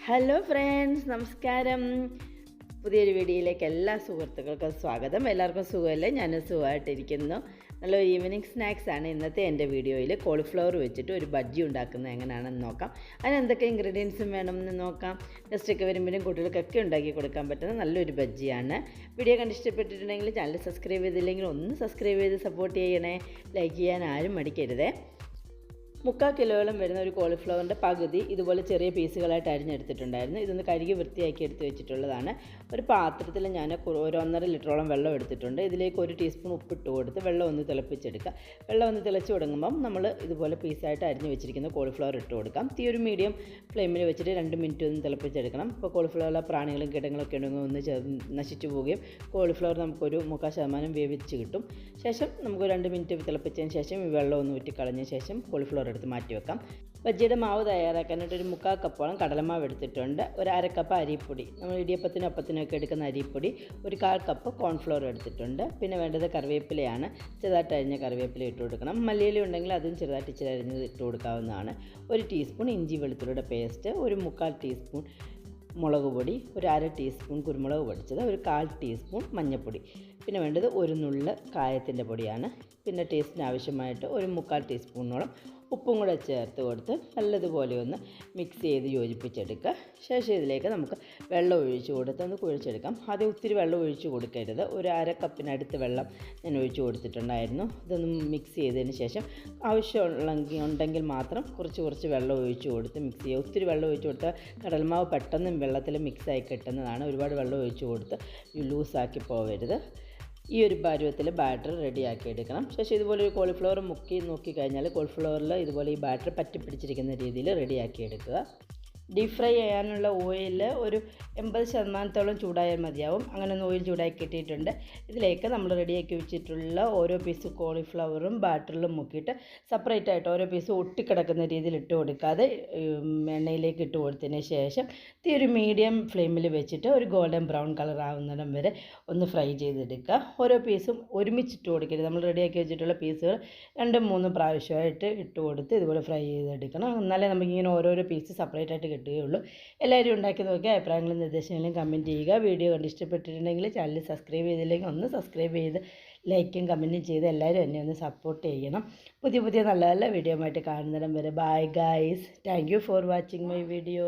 Hello friends, നമസ്കാരം. പുതിയൊരു വീഡിയോയിലേക്ക് എല്ലാ സുഹൃത്തുക്കൾക്കും സ്വാഗതം. എല്ലാവർക്കും സുഖമല്ലേ? ഞാൻ സുഖമായിട്ടിരിക്കുന്നു. നല്ല ഈവനിങ് സ്നാക്സാണ് ഇന്നത്തെ എൻ്റെ വീഡിയോയിൽ. കോളിഫ്ലവർ വെച്ചിട്ട് ഒരു ബജ്ജി ഉണ്ടാക്കുന്നത് എങ്ങനെയാണെന്ന് നോക്കാം. അതിനെന്തൊക്കെ ഇൻഗ്രീഡിയൻസും വേണമെന്ന് നോക്കാം. ഗസ്റ്റൊക്കെ വരുമ്പോഴും കുട്ടികൾക്കൊക്കെ ഉണ്ടാക്കി കൊടുക്കാൻ പറ്റുന്ന നല്ലൊരു ബജ്ജിയാണ്. വീഡിയോ കണ്ട് ഇഷ്ടപ്പെട്ടിട്ടുണ്ടെങ്കിൽ ചാനൽ സബ്സ്ക്രൈബ് ചെയ്തില്ലെങ്കിൽ ഒന്ന് സബ്സ്ക്രൈബ് ചെയ്ത് സപ്പോർട്ട് ചെയ്യണേ. ലൈക്ക് ചെയ്യാൻ ആരും മടിക്കരുതേ. 3/4 കിലോയോളം വരുന്ന ഒരു കോളിഫ്ലവറിൻ്റെ പകുതി ഇതുപോലെ ചെറിയ പീസുകളായിട്ട് അരിഞ്ഞെടുത്തിട്ടുണ്ടായിരുന്നു. ഇതൊന്ന് കഴുകി വൃത്തിയാക്കി എടുത്ത് വെച്ചിട്ടുള്ളതാണ്. ഒരു പാത്രത്തിൽ ഞാൻ ഒരു 1.5 ലിറ്ററോളം വെള്ളം എടുത്തിട്ടുണ്ട്. ഇതിലേക്ക് 1 ടീസ്പൂൺ ഉപ്പിട്ട് കൊടുത്ത് വെള്ളം ഒന്ന് തിളപ്പിച്ചെടുക്കുക. വെള്ളം ഒന്ന് തിളച്ച് തുടങ്ങുമ്പം നമ്മൾ ഇതുപോലെ പീസായിട്ട് അരിഞ്ഞ് വെച്ചിരിക്കുന്ന കോളിഫ്ലവർ ഇട്ട് കൊടുക്കാം. തീ ഒരു മീഡിയം ഫ്ലെയിമിൽ വെച്ചിട്ട് 2 മിനിറ്റ് ഒന്ന് തിളപ്പിച്ചെടുക്കണം. ഇപ്പോൾ കോളിഫ്ലവറിലെ പ്രാണികളും കീടങ്ങളൊക്കെ ഉണ്ടെങ്കിൽ ഒന്ന് നശിച്ചു പോവുകയും കോളിഫ്ലവർ നമുക്കൊരു 3/4% വേവിച്ച് കിട്ടും. ശേഷം നമുക്ക് 2 മിനിറ്റ് തിളപ്പിച്ചതിന് ശേഷം ഈ വെള്ളം ഒന്ന് ഊറ്റിക്കളഞ്ഞ ശേഷം കോളിഫ്ലവർ എടുത്ത് മാറ്റി വെക്കാം. ബജ്ജിയുടെ മാവ് തയ്യാറാക്കാനായിട്ട് ഒരു 3/4 കപ്പോളം കടലമാവ് എടുത്തിട്ടുണ്ട്. ഒരു 1/2 കപ്പ് അരിപ്പൊടി, നമ്മൾ ഇടിയപ്പത്തിനും അപ്പത്തിനൊക്കെ എടുക്കുന്ന അരിപ്പൊടി, ഒരു 1/4 കപ്പ് കോൺഫ്ലവർ എടുത്തിട്ടുണ്ട്. പിന്നെ വേണ്ടത് കറിവേപ്പിലയാണ്. ചെറുതായിട്ട് അരിഞ്ഞ കറിവേപ്പില ഇട്ട് കൊടുക്കണം. മല്ലിയില ഉണ്ടെങ്കിൽ അതും ചെറുതായിട്ട് ഇച്ചിരി അരിഞ്ഞത് ഇട്ട് കൊടുക്കാവുന്നതാണ്. 1 ടീസ്പൂൺ ഇഞ്ചി വെളുത്തുള്ളിയുടെ പേസ്റ്റ്, ഒരു 3/4 ടീസ്പൂൺ മുളക് പൊടി, ഒരു 1/2 ടീസ്പൂൺ കുരുമുളക് പൊടിച്ചത്, ഒരു 1/4 ടീസ്പൂൺ മഞ്ഞൾപ്പൊടി. പിന്നെ വേണ്ടത് ഒരു നുള്ള് കായത്തിൻ്റെ പൊടിയാണ്. പിന്നെ ടേസ്റ്റിന് ആവശ്യമായിട്ട് ഒരു 3/4 ടീസ്പൂണോളം ഉപ്പും കൂടെ ചേർത്ത് കൊടുത്ത് നല്ലതുപോലെ ഒന്ന് മിക്സ് ചെയ്ത് യോജിപ്പിച്ചെടുക്കുക. ശേഷം ഇതിലേക്ക് നമുക്ക് വെള്ളം ഒഴിച്ച് കൊടുത്ത് ഒന്ന് കുഴച്ചെടുക്കാം. ആദ്യം ഒത്തിരി വെള്ളം ഒഴിച്ച് കൊടുക്കരുത്. ഒരു 1/2 കപ്പിനടുത്ത് വെള്ളം ഞാൻ ഒഴിച്ച് കൊടുത്തിട്ടുണ്ടായിരുന്നു. ഇതൊന്ന് മിക്സ് ചെയ്തതിന് ശേഷം ഉണ്ടെങ്കിൽ മാത്രം കുറച്ച് വെള്ളം ഒഴിച്ച് കൊടുത്ത് മിക്സ് ചെയ്യുക. ഒത്തിരി വെള്ളം ഒഴിച്ച് കൊടുത്താൽ കടൽമാവ് പെട്ടെന്ന് വെള്ളത്തിൽ മിക്സായി കിട്ടുന്നതാണ്. ഒരുപാട് വെള്ളം ഒഴിച്ച് കൊടുത്ത് ലൂസാക്കി പോകരുത്. ഈ ഒരു പരുവത്തിൽ ബാറ്റർ റെഡിയാക്കി എടുക്കണം. ശേഷം ഇതുപോലെ ഒരു കോളിഫ്ലവർ മുക്കി നോക്കിക്കഴിഞ്ഞാൽ കോളിഫ്ലവറിൽ ഇതുപോലെ ഈ ബാറ്റർ പറ്റിപ്പിടിച്ചിരിക്കുന്ന രീതിയിൽ റെഡിയാക്കി എടുക്കുക. ഡീപ് ഫ്രൈ ചെയ്യാനുള്ള ഓയിൽ ഒരു 80% ചൂടായാൽ മതിയാവും. അങ്ങനെ ഒന്ന് ഓയിൽ ചൂടാക്കി കിട്ടിയിട്ടുണ്ട്. ഇതിലേക്ക് നമ്മൾ റെഡിയാക്കി വെച്ചിട്ടുള്ള ഓരോ പീസ് കോളിഫ്ലവറും ബാറ്ററിലും മുക്കിയിട്ട് സെപ്പറേറ്റ് ആയിട്ട് ഓരോ പീസ് ഒട്ടിക്കിടക്കുന്ന രീതിയിൽ ഇട്ട് കൊടുക്കാതെ എണ്ണയിലേക്ക് ഇട്ട് കൊടുത്തതിന് ശേഷം തീ ഒരു മീഡിയം ഫ്ലെയിമിൽ വെച്ചിട്ട് ഒരു ഗോൾഡൻ ബ്രൗൺ കളർ ആവുന്നിടം വരെ ഒന്ന് ഫ്രൈ ചെയ്തെടുക്കുക. ഓരോ പീസും ഒരുമിച്ചിട്ട് കൊടുക്കരുത്. നമ്മൾ റെഡിയാക്കി വെച്ചിട്ടുള്ള പീസുകൾ 2-3 പ്രാവശ്യമായിട്ട് ഇട്ട് കൊടുത്ത് ഇതുപോലെ ഫ്രൈ ചെയ്തെടുക്കണം. എന്നാലേ നമുക്കിങ്ങനെ ഓരോരോ പീസ് സെപ്പറേറ്റ് ആയിട്ട് കിട്ടുകയുള്ളൂ. എല്ലാവരും ഉണ്ടാക്കി നോക്കി അഭിപ്രായങ്ങളും നിർദ്ദേശങ്ങളും കമൻറ്റ് ചെയ്യുക. വീഡിയോ കണ്ട് ഇഷ്ടപ്പെട്ടിട്ടുണ്ടെങ്കിൽ ചാനൽ സബ്സ്ക്രൈബ് ചെയ്തില്ലെങ്കിൽ ഒന്ന് സബ്സ്ക്രൈബ് ചെയ്ത് ലൈക്കും കമൻറ്റും ചെയ്ത് എല്ലാവരും എന്നെ ഒന്ന് സപ്പോർട്ട് ചെയ്യണം. പുതിയ നല്ല നല്ല വീഡിയോ ആയിട്ട് കാണുന്നിടം വരെ bye guys. Thank you for watching my video.